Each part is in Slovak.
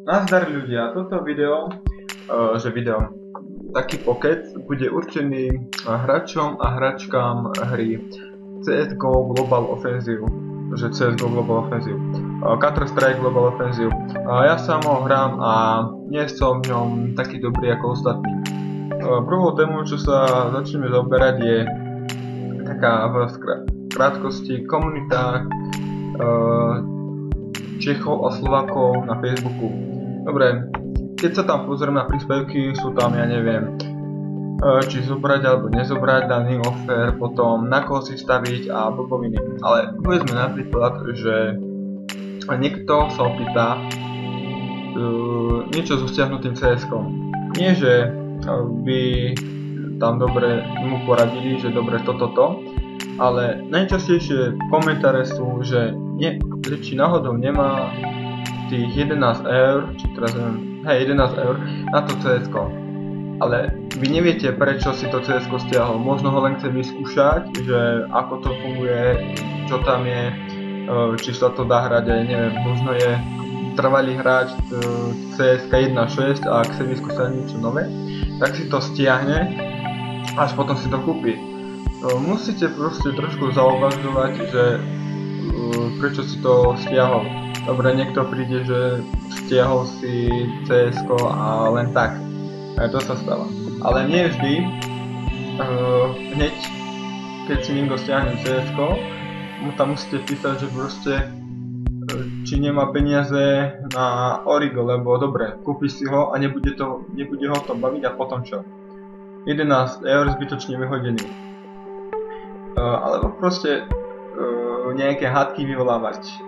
Nazdar ľudia, toto video, taký pocket bude určený hráčom a hráčkám hry CSGO Global Offensive, Counter-Strike Global Offensive. Ja sám ho hrám a nie som v ňom taký dobrý ako ostatní. Prvou tému, čo sa začneme zaoberať, je taká v krátkosti komunita Čechov a Slovákov na Facebooku. Dobre, keď sa tam pozriem na príspevky, sú tam, ja neviem, či zobrať alebo nezobrať daný offer, potom na koho si staviť a blboviny. Ale povedzme napríklad, že niekto sa opýta niečo so stiahnutým CS-kom. Nie, že by tam dobre mu poradili, že dobre toto, ale najčastejšie komentáre sú, že či náhodou nemá tých 11 eur, či teraz neviem, 11 eur na to CS-ko. Ale vy neviete, prečo si to CS-ko stiahol. Možno ho len chce vyskúšať, že ako to funguje, čo tam je, či sa to dá hrať, aj neviem, možno je trvalý hráč CS 1.6 a chce vyskúšať niečo nové, tak si to stiahne, až potom si to kúpi. Musíte proste trošku zauvažovať, že prečo si to stiahol. Dobre, niekto príde, že stiahol si CS-ko a len tak. Aj to sa stáva. Ale nie vždy, hneď keď si niekto stiahne CS-ko, mu tam musíte písať, že proste či nemá peniaze na Origo, lebo dobre, kúpi si ho a nebude ho to baviť a potom čo? 11 eur zbytočne vyhodený. Alebo proste nejaké hádky vyvolávať.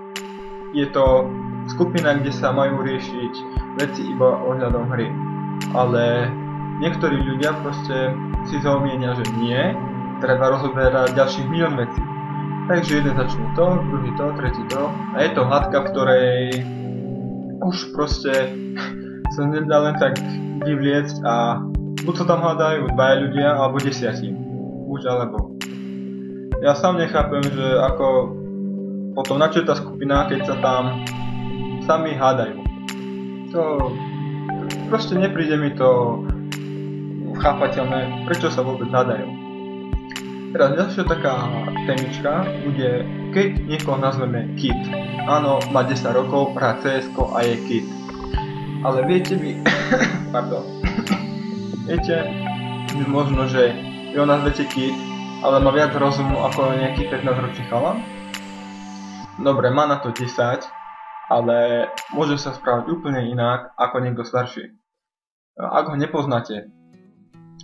Je to skupina, kde sa majú riešiť veci iba ohľadom hry. Ale niektorí ľudia proste si zaumienia, že nie, treba rozoberať ďalších milión vecí. Takže jeden začne to, druhý to, tretí to. A je to hádka, v ktorej už proste sa nedá len tak vyvliecť a buď sa tam hádajú dvaja ľudia, alebo 10. Buď alebo. Ja sám nechápem, že ako potom na čo je tá skupina, keď sa tam sami hádajú. To proste nepríde mi to chápateľné, prečo sa vôbec hádajú. Teraz ďalšia taká témička bude, keď niekoho nazveme Kid. Áno, má 10 rokov, hrá CS-ko a je Kid. Ale viete vy, viete, možno, že ho nazvete Kid, ale má viac rozumu ako nejaký 15-ročný chalan? Dobre, má na to 10, ale môže sa správať úplne inak ako niekto starší. Ak ho nepoznáte,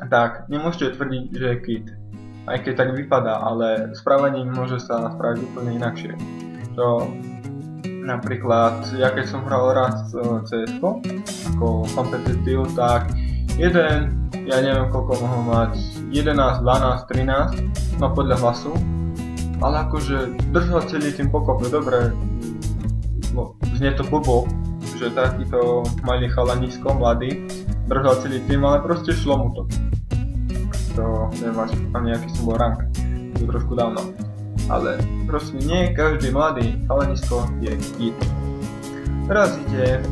tak nemôžete tvrdiť, že je Kid. Aj keď tak vypadá, ale správaním môže sa spraviť úplne inakšie. To napríklad, ja keď som hral rád CS-ko, ako competitive, tak ja neviem koľko mohol mať, 11, 12, 13, no podľa hlasu, ale akože držal celý tým pokope, dobre, no, znie to blbo, že takýto malý chalanisko, mladý, držal celý tým, ale proste šlo mu to. To neviem ani aký som bol rank, to trošku dávno. Ale proste nie každý mladý chalanisko je Kid. Teraz ide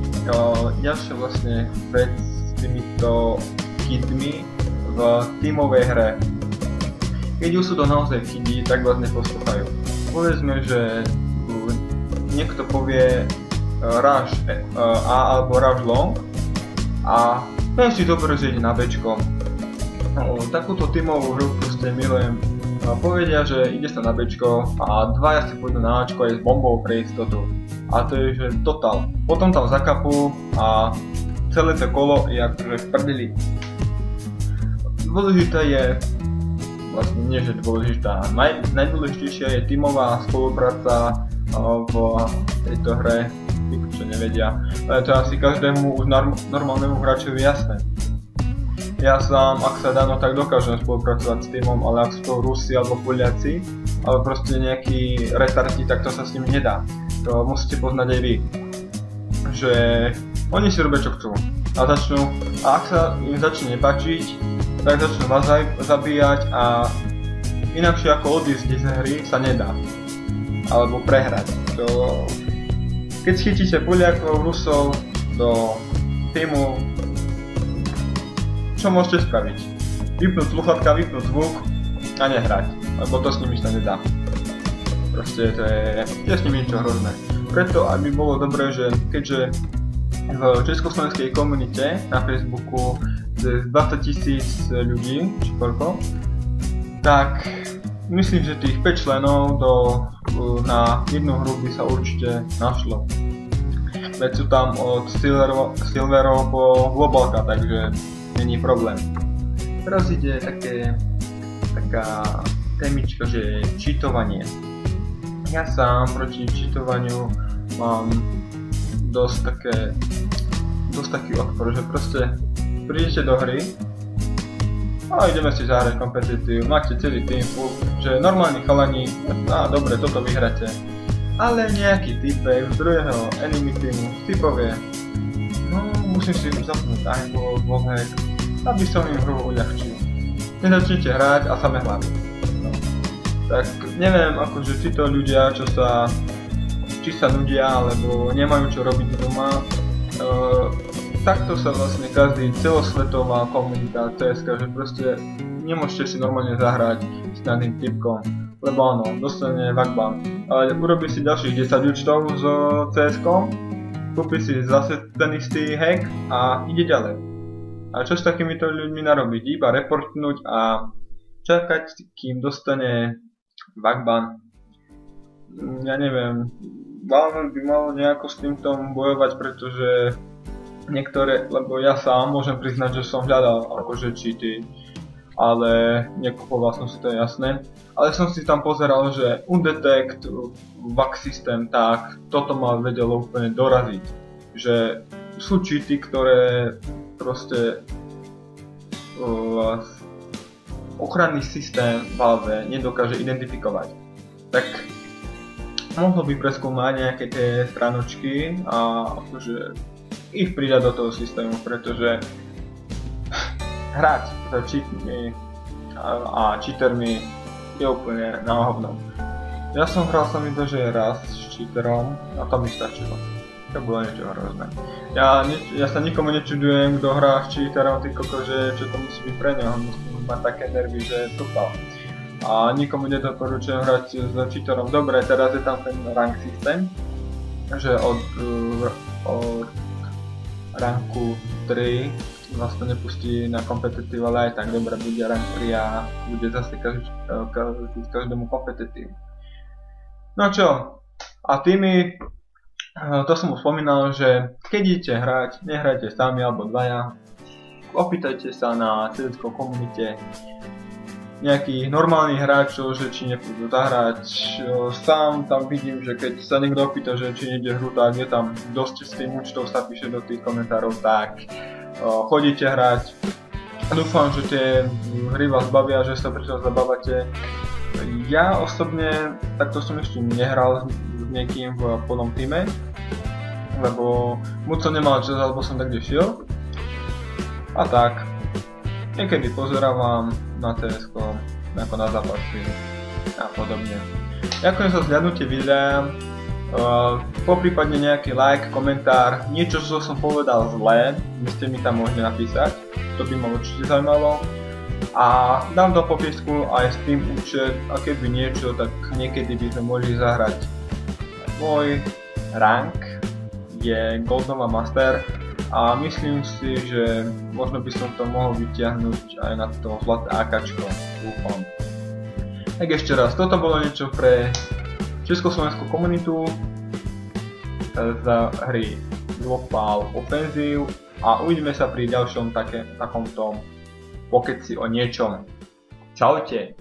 ďalšia vlastne vec s týmito Kidmi v tímovej hre. Keď už sú to naozaj Kidi, tak vás neposlúchajú. Povedzme, že niekto povie rush A alebo rush long a ten si dobre, že ide na Bčko. Takúto tímovú hru proste milujem. Povedia, že ide sa na Bčko a dvaja si pôjdu na Ačko aj s bombou pre istotu. A to je že total. Potom tam zakapú a celé to kolo je akože v prdeli. Dôležité je, vlastne nie že dôležitá, najdôležitejšia je tímová spolupráca v tejto hre, tí čo nevedia. Ale to asi každému už normálnemu hráčovi jasné. Ja sám, ak sa dá, no tak dokážem spolupracovať s týmom, ale ak sú to Rusi alebo Poliaci, alebo proste nejakí retardi, tak to sa s nimi nedá. To musíte poznať aj vy. Že oni si robia čo chcú. A ak sa im začne nepáčiť, tak začnú vás zabíjať a inakšie ako odísť z hry sa nedá. Alebo prehrať. Keď chytíte Poliakov, Rusov, do týmu, čo môžete spraviť? Vypnúť sluchatka, vypnúť zvuk a nehrať, lebo to s nimi sa nedá. Proste to je s nimi niečo hrozné. Preto aby bolo dobré, že keďže v československej komunite na Facebooku je 20 000 ľudí, či koľko, tak myslím, že tých 5 členov na jednu hru by sa určite našlo. Veď sú tam od silverov po globalka, takže není problém. Teraz ide taká témička, že cheatovanie. Ja sám proti cheatovaniu mám dosť taký odpor, že proste prídete do hry a ideme si zahrať kompetitív, máte celý tým, že normálni chalani, dobre, toto vyhráte. Ale nejaký typek z druhého enemy týmu si povie, no musím si zapnúť aimbot, wallhack, aby som im hru uľahčil. Nezačnite hrať a same hlavy. No. Tak neviem, akože títo ľudia, či sa nudia, alebo nemajú čo robiť doma, takto sa vlastne každý celosvetová komunita CSK, že proste nemôžete si normálne zahrať s daným typkom, lebo áno, dostane vakban, ale urobí si ďalších 10 účtov s CSK, kúpi si zase ten istý hack a ide ďalej. A čo s takýmito ľuďmi narobiť? Iba reportnúť a čakať, kým dostane vakban. Ja neviem, Valve by malo nejako s týmto bojovať, pretože niektoré, lebo ja sám môžem priznať, že som hľadal akože cheaty, ale nekupoval som si to, jasné. Ale som si tam pozeral, že Undetect, VAC systém, tak toto ma vedelo úplne doraziť. Že sú cheaty, ktoré proste ochranný systém Valve nedokáže identifikovať. Tak mohlo by preskúmať nejaké tie stranočky a akože ich pridať do toho systému, pretože hrať s cheatmi a cheatermi je úplne na hovno. Ja som hral sa mi to, že raz s cheaterom a to mi stačilo. To bolo niečo hrozné. Ja sa nikomu nečudujem, kto hrá s cheaterom, ty koko, že čo to musí byť pre neho, musí mať také nervy, že totál. A nikomu nedoporučujem hrať s cheaterom. Dobre, teraz je tam ten rank systém, že od ranku 3 vás to nepustí na kompetitív, ale aj tak dobre bude rank 3 a bude zase každému kompetitív. No čo, a tými, to som už spomínal, že keď idete hrať, nehrajte sami alebo dvaja, opýtajte sa na CS:GO komunite nejakých normálnych hráčov, že či nepôjdu zahrať. Sám tam vidím, že keď sa niekto opýta, že či nejde hru, tak je tam dosť s tým účtov, sa píše do tých komentárov, tak chodíte hrať. Dúfam, že tie hry vás bavia, že sa pri tom zabávate. Ja osobne takto som ešte nehral s niekým v plnom týme, lebo moc som nemal čas, alebo som tak kde šiel. A tak, niekedy pozerávam na CS:GO, ako na zápasy a podobne. Ďakujem za zhľadnutie videa, poprípadne nejaký like, komentár, niečo, čo som povedal zlé, by ste mi tam mohli napísať, to by ma určite zaujímalo. A dám do popisku aj Steam účet, a keby niečo, tak niekedy by sme mohli zahrať. Môj rank je Goldnova Master a myslím si, že možno by som to mohol vyťahnuť aj na to zlaté AKčko, dúfam. Tak ešte raz, toto bolo niečo pre československú komunitu z hry Global Offensive a uvidíme sa pri ďalšom takomto pokeci o niečom. Čaute!